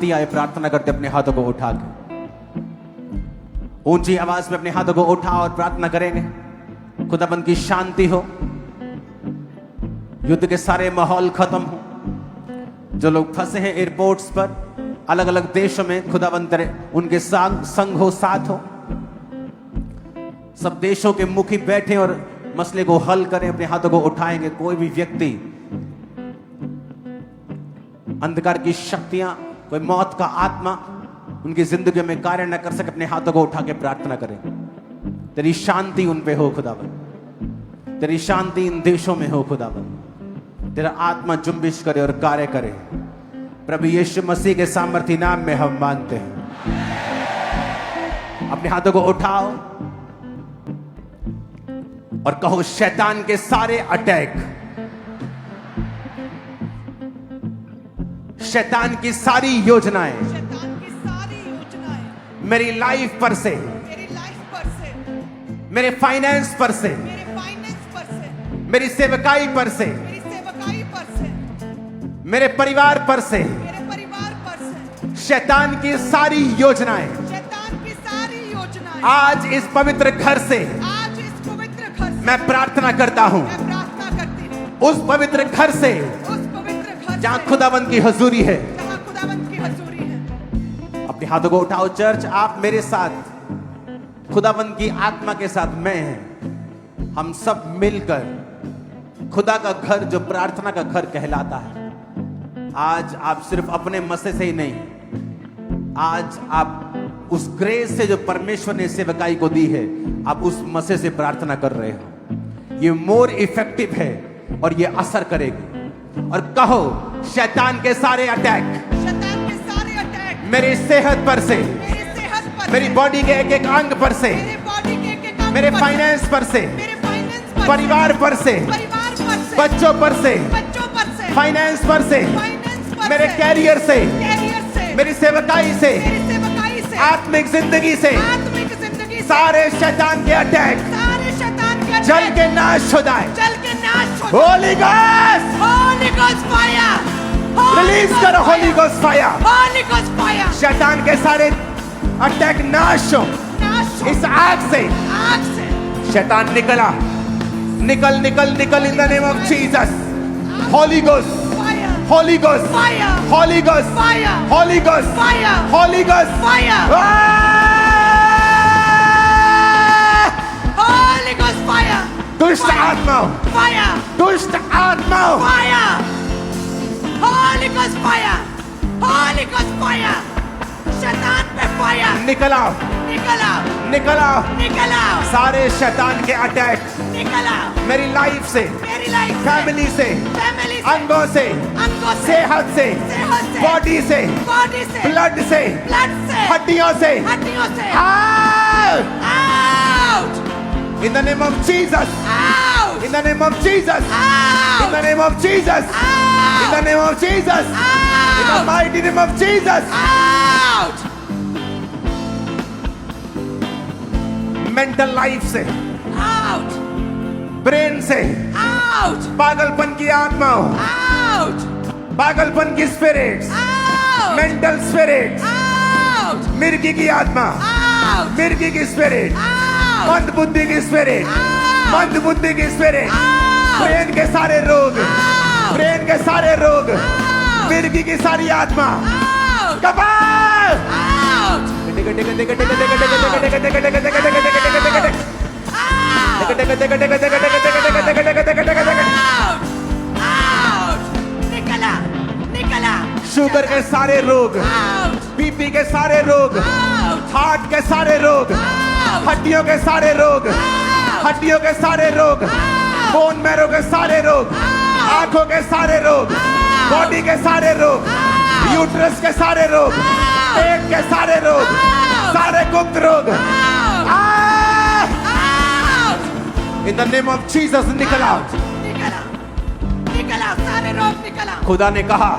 शांति आए प्रार्थना करते अपने हाथों को उठा के ऊंची आवाज में अपने हाथों को उठा और प्रार्थना करेंगे खुदाबंद की शांति हो, युद्ध के सारे माहौल खत्म हो। जो लोग फंसे हैं एयरपोर्ट्स पर अलग अलग देशों में, खुदाबंद करे उनके संग हो, साथ हो। सब देशों के मुखी बैठे और मसले को हल करें, अपने हाथों को उठाएंगे। कोई भी व्यक्ति अंधकार की शक्तियां, कोई मौत का आत्मा उनकी जिंदगी में कार्य न कर सके, अपने हाथों को उठा के प्रार्थना करें। तेरी शांति उन पे हो खुदाबंद, तेरी शांति इन देशों में हो खुदाबंद। तेरा आत्मा जुम्बिश करे और कार्य करे। प्रभु यीशु मसीह के सामर्थी नाम में हम मांगते हैं। अपने हाथों को उठाओ और कहो, शैतान के सारे अटैक, शैतान की सारी योजनाएं मेरी लाइफ पर से, मेरे फाइनेंस पर से, मेरी सेवकाई पर से, मेरे परिवार पर से, शैतान की सारी योजनाएं आज इस पवित्र घर से मैं प्रार्थना करता हूं। उस पवित्र घर से जहां खुदाबंद की हजूरी है। अपने हाथों को उठाओ चर्च, आप मेरे साथ, खुदाबंद की आत्मा के साथ मैं हैं। हम सब मिलकर खुदा का घर, जो प्रार्थना का घर कहलाता है, आज आप सिर्फ अपने मसे से ही नहीं, आज आप उस ग्रेस से जो परमेश्वर ने सेवकाई को दी है, आप उस मसे से प्रार्थना कर रहे हो। ये मोर इफेक्टिव है और ये असर करेगी। और कहो, शैतान के सारे अटैक मेरी सेहत पर से, मेरी बॉडी के एक एक अंग पर से, मेरे फाइनेंस पर से, परिवार पर से, बच्चों पर से, फाइनेंस पर से, मेरे कैरियर से, मेरी सेवकाई से, आत्मिक जिंदगी से, सारे शैतान के अटैक जल के नाश हो जाए। होली गोस्ट फायर, रिलीज करो होली गोस्ट फायर। शैतान के सारे अटैक नाश हो इस आग से। शैतान निकला, निकल निकल निकल इन the name of Jesus. Holi ghost, Holi ghost, Holi ghost, Holi ghost, Holi ghost, Holy Ghost fire! दुष्ट आत्माओं, Fire! दुष्ट आत्माओं, Fire! Holy Ghost fire! Holy Ghost fire! शैतान पे फायर! निकल आओ, निकल आओ! निकल आओ, निकल आओ! सारे शैतान के अटैक निकल आओ! मेरी लाइफ से, मेरी लाइफ से, फैमिली से, फैमिली से, अंगों से, अंगों से, सेहत से, सेहत से, बॉडी से, बॉडी से, ब्लड से, ब्लड से, हड्डियों से, हड्डियों से, out out! in the name of Jesus, Out! in the name of Jesus, Out! in the name of Jesus, in the Out! name of Jesus, in the Out! mighty name of Jesus. Out! Mental life से, Out! Brain से, Out! पागलपन की आत्माओं, Out! पागलपन की spirits, Out! Mental spirits, Out! मिर्गी की आत्मा, Out! मिर्गी की स्पिरिट, Out! मंद बुद्धि की स्पिरिट, Out! मंद बुद्धि की स्पिरिट, Out! ब्रेन के सारे रोग, Out! ब्रेन के सारे रोग, Out! मिर्गी की सारी आत्मा, Out! कपाल Out! Out! Out! निकला, निकला, शुगर के सारे रोग, Out! बीपी के सारे रोग, Out! हार्ट के सारे रोग, Out! हड्डियों के सारे रोग, Out! हड्डियों के सारे रोग, Out! बोन मैरो के सारे रोग, Out! आंखों के सारे रोग, Out! बॉडी के सारे रोग, Out! यूट्रस के सारे रोग, Out! पेट के सारे रोग, Out! सारे गुप्त रोग, Out! Out! In the name of Jesus निकल आओ। निकला, निकला, सारे रोग निकला। खुदा ने कहा,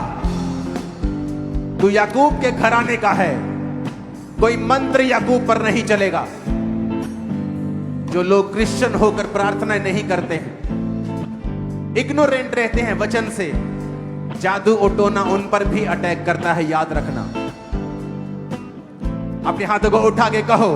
तू याकूब के घराने का है, कोई मंत्र याकूब पर नहीं चलेगा। जो लोग क्रिश्चियन होकर प्रार्थना नहीं करते हैं, इग्नोरेंट रहते हैं वचन से, जादू और टोना उन पर भी अटैक करता है, याद रखना। अपने हाथों को उठा के कहो,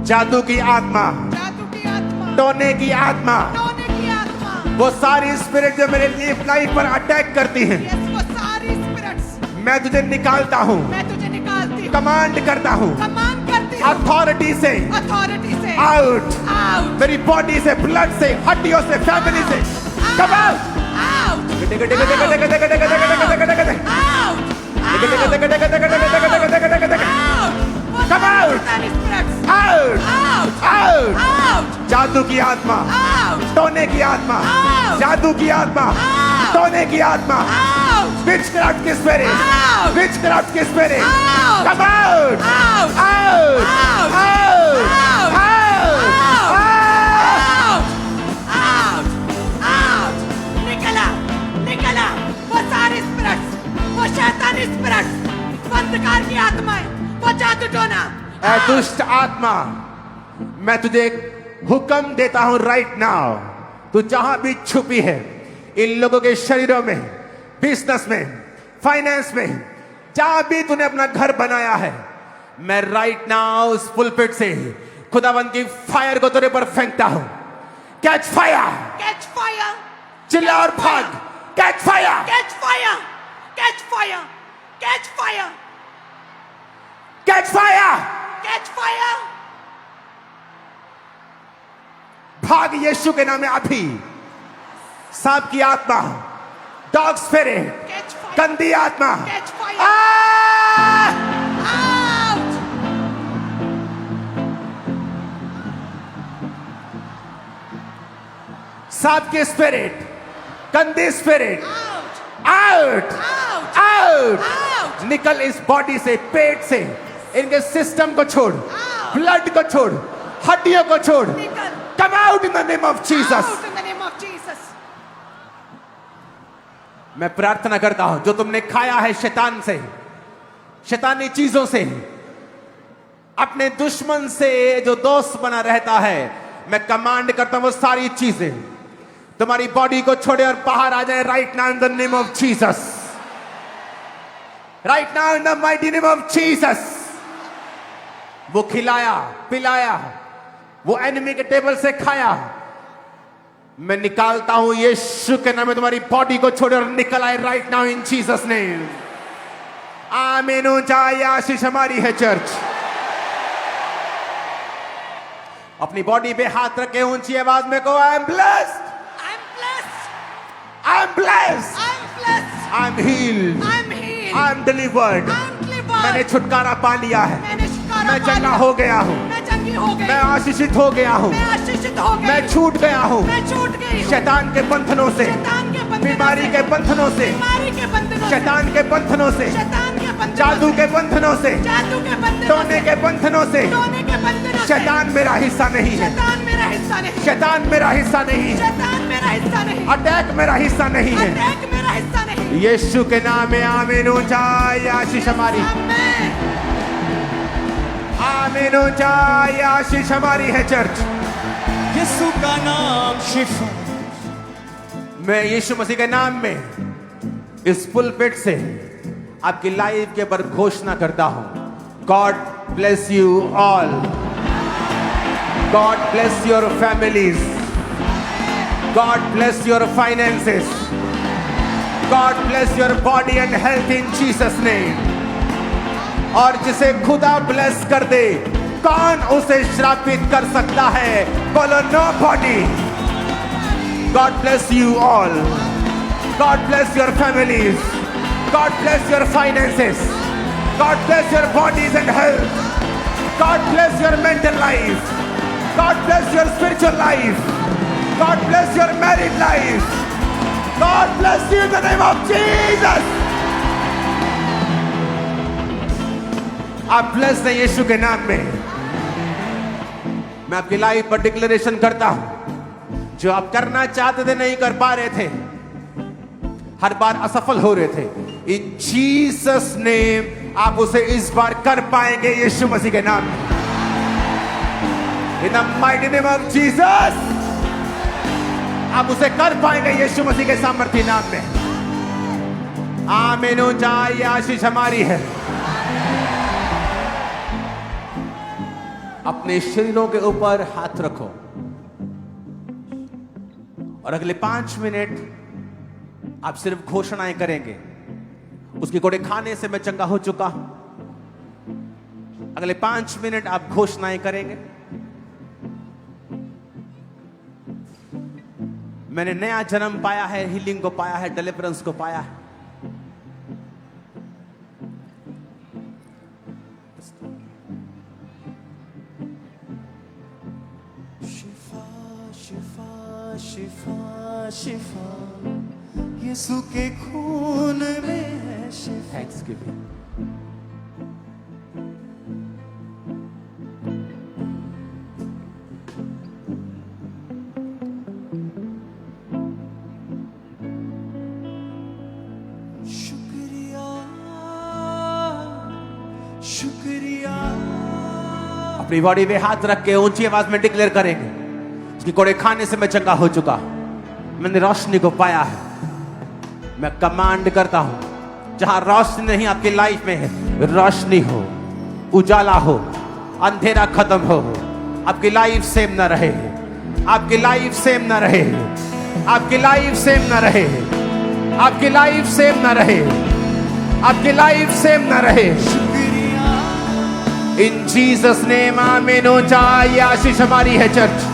जादू की आत्मा, जादू की आत्मा, टोने की आत्मा, टोने की आत्मा, वो सारी स्पिरिट जो मेरे लाइफ पर अटैक करती हैं, यस वो सारी स्पिरिट्स मैं तुझे निकालता हूँ, मैं तुझे निकालती हूँ, कमांड करता हूँ, कमांड करती हूँ अथॉरिटी से अथॉरिटी से आउट, आउट मेरी बॉडी से, ब्लड से, हड्डियों से, फैमिली से, come out, out Come out! Out! Out! जादू की आत्मा, टोने की आत्मा, जादू की आत्मा, टोने की आत्मा, witchcraft की spirit, witchcraft की spirit, come out! Out! Out! निकला वो सारी स्पिरिट्स, वो शैतानी स्पिरिट्स, वो अंधकार की आत्माएं, वो जादू टोना, ऐ दुष्ट आत्मा, मैं तुझे हुक्म देता हूं राइट नाउ, तू जहां भी छुपी है, इन लोगों के शरीरों में, बिजनेस में, फाइनेंस में, जहां भी तूने अपना घर बनाया है, मैं राइट नाउ उस पुलपिट से खुदावंद की फायर को तेरे पर फेंकता हूं। कैच फायर, कैच फायर, चिल्ला और भाग, catch fire, catch fire, catch fire, catch fire, catch fire, catch fire, भाग यीशु के नाम में अभी। सांप की आत्मा, डॉग स्पिरिट, कैच फायर, गंदी आत्मा, कैच फायर, आउट, सांप की स्पिरिट, गंदी spirit, out, out, out, out, निकल इस बॉडी से, पेट से, इनके सिस्टम को छोड़, ब्लड को छोड़, हड्डियों को छोड़, निकल, come out in the name of Jesus. Out in the name of Jesus. मैं प्रार्थना करता हूं, जो तुमने खाया है शैतान से, शैतानी चीजों से, अपने दुश्मन से जो दोस्त बना रहता है, मैं कमांड करता हूं वो सारी चीजें तुम्हारी बॉडी को छोड़े और बाहर आ जाए right now in the name of Jesus, right now in the mighty name of Jesus. वो खिलाया पिलाया, वो एनिमी के टेबल से खाया, मैं निकालता हूं यीशु के नाम में तुम्हारी बॉडी को छोड़े और निकल आए right now in Jesus name. आमीन। ऊंचा आशीष हमारी है चर्च। अपनी बॉडी पे हाथ रखे ऊंची आवाज में को, I am blessed, I am blessed, I am blessed, I am blessed, I am heeled, I am heeled, I am delivered, I am delivered, मैंने छुटकारा पा लिया है, मैंने छुटकारा मैं पा चंगा लिया, हो गया हूं, मैं चंगी हो गई, मैं आशीषित हो गया हूं, मैं आशीषित हो गई, मैं छूट गया हूं मैं छूट गई हूं, शैतान के बंधनों से, शैतान के बंधनों बीमारी से, के बंधनों से, बीमारी के बंधनों से, शैतान के बंधनों से, शैतान के बंधनों जादू से, के बंधनों से, जादू के बंधनों टोने के बंधनों से, टोने के बंधनों से, शैतान मेरा हिस्सा नहीं है, शैतान मेरा हिस्सा नहीं, शैतान मेरा हिस्सा नहीं है, शैतान मेरा हिस्सा नहीं, अटैक मेरा हिस्सा नहीं है, अटैक मेरा हिस्सा नहीं, यीशु के नाम में आमीन। ऊंचा आशीष हमारी, आमीन, आमीन। ऊंचा आशीष हमारी है चर्च। यीशु का नाम शिफा। मैं यीशु मसीह के नाम में इस पुलपिट से आपकी लाइफ के ऊपर घोषणा करता हूं, God bless you all, God bless your families, God bless your finances, God bless your body and health in Jesus name. और जिसे खुदा ब्लेस कर दे, कौन उसे श्रापित कर सकता है? बोलो nobody. God bless you all, God bless your families, God bless your finances, God bless your bodies and health, God bless your mental life, God bless your spiritual life, God bless your married life, God bless you in the name of Jesus. आप blessed हैं यीशु के नाम में। मैं आपकी life पर declaration करता हूं, जो आप करना चाहते थे नहीं कर पा रहे थे, हर बार असफल हो रहे थे, इन जीसस नेम आप उसे इस बार कर पाएंगे यीशु मसीह के नाम में। In the mighty name of Jesus आप उसे कर पाएंगे यीशु मसीह के सामर्थ्य नाम में। आमीन। ऊंचाई आशीष हमारी है। अपने शरीरों के ऊपर हाथ रखो और अगले 5 मिनट आप सिर्फ घोषणाएं करेंगे। उसके कोड़े खाने से मैं चंगा हो चुका। अगले 5 मिनट आप घोषणाएं करेंगे। मैंने नया जन्म पाया है, हीलिंग को पाया है, डिलीवरेंस को पाया है। शिफा शिफा शिफा शिफा यीशु के खून में है शिफा। थैंक्सगिविंग। शुक्रिया शुक्रिया। अपनी बॉडी पे हाथ रख के ऊंची आवाज में डिक्लेयर करेंगे, उसकी कोड़े खाने से मैं चंगा हो चुका। मैंने रोशनी को पाया है। मैं कमांड करता हूं, जहां रोशनी नहीं आपकी लाइफ में है, रोशनी हो, उजाला हो, अंधेरा खत्म हो। आपकी लाइफ सेम ना रहे, आपकी लाइफ सेम ना रहे, आपकी लाइफ सेम ना रहे, आपकी लाइफ सेम ना रहे, आपकी लाइफ सेम ना रहे। इन जीसस नेम आमीन। हो जाए, ये आशीष हमारी है चर्च।